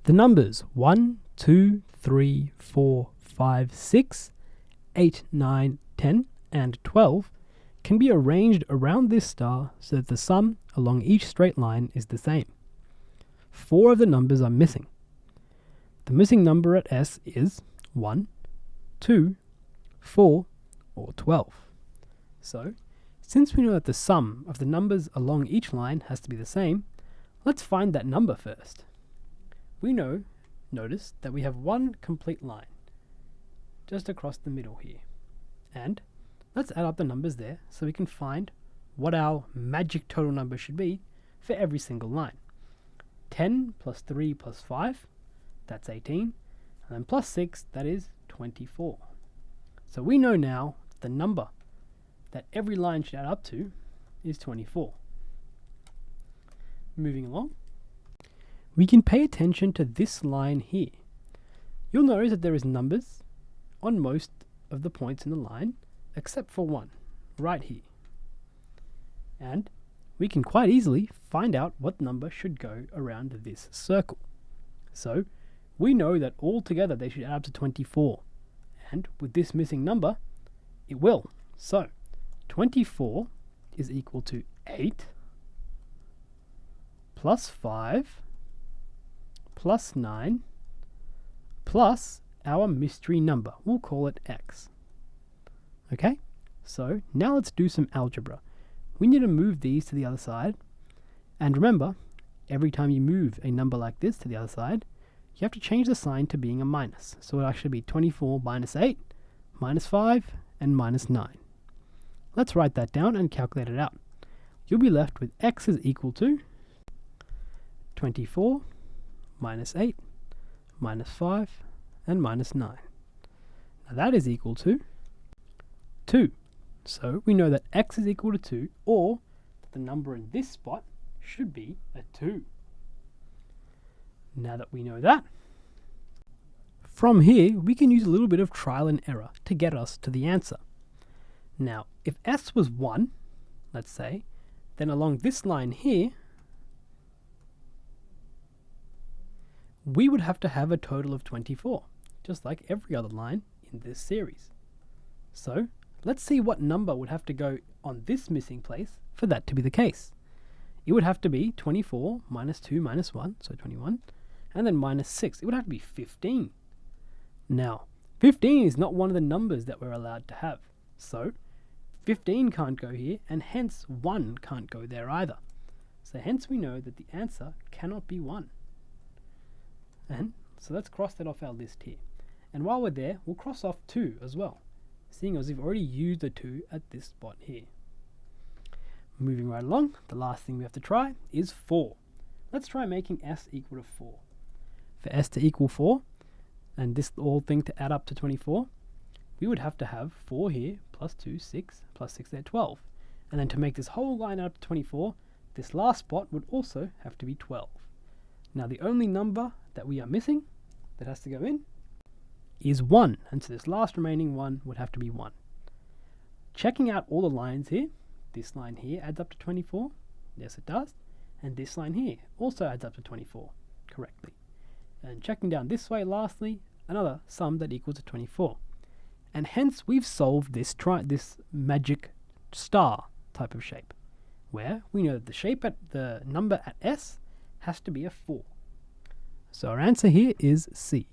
The numbers 1, 2, 3, 4, 5, 6, 8, 9, 10, and 12 can be arranged around this star so that the sum along each straight line is the same. 4 of the numbers are missing. The missing number at S is 1, 2, 4, or 12. So, since we know that the sum of the numbers along each line has to be the same, let's find that number first. We notice that we have one complete line just across the middle here. And let's add up the numbers there so we can find what our magic total number should be for every single line. 10 plus 3 plus 5, that's 18, and then plus 6, that is 24. So we know now the number that every line should add up to is 24. Moving along, we can pay attention to this line here. You'll notice that there is numbers on most of the points in the line except for one, right here. And we can quite easily find out what number should go around this circle. So we know that all together they should add up to 24. And with this missing number, it will. So 24 is equal to 8 plus 5 plus 9 plus our mystery number. We'll call it x. Okay, so now let's do some algebra. We need to move these to the other side. And remember, every time you move a number like this to the other side, you have to change the sign to being a minus. So it'll actually be 24 minus 8, minus 5, and minus 9. Let's write that down and calculate it out. You'll be left with x is equal to 24 minus 8, minus 5, and minus 9. Now that is equal to 2. So we know that x is equal to 2, or the number in this spot should be a 2. Now that we know that, from here we can use a little bit of trial and error to get us to the answer. Now, if s was 1, let's say, then along this line here, we would have to have a total of 24, just like every other line in this series. So, let's see what number would have to go on this missing place for that to be the case. It would have to be 24 minus 2 minus 1, so 21, and then minus 6. It would have to be 15. Now, 15 is not one of the numbers that we're allowed to have. So, 15 can't go here, and hence 1 can't go there either. So hence we know that the answer cannot be 1. And so let's cross that off our list here. And while we're there, we'll cross off 2 as well, seeing as we've already used the 2 at this spot here. Moving right along, the last thing we have to try is 4. Let's try making s equal to 4. For s to equal 4, and this whole thing to add up to 24, we would have to have 4 here, plus 2, 6, plus 6 there, 12. And then to make this whole line add up to 24, this last spot would also have to be 12. Now the only number that we are missing that has to go in is 1, and so this last remaining one would have to be 1. Checking out all the lines here, this line here adds up to 24, yes it does, and this line here also adds up to 24 correctly. And checking down this way lastly, another sum that equals to 24. And hence we've solved this magic star type of shape, where we know that the shape at the number at S has to be a 4. So our answer here is C.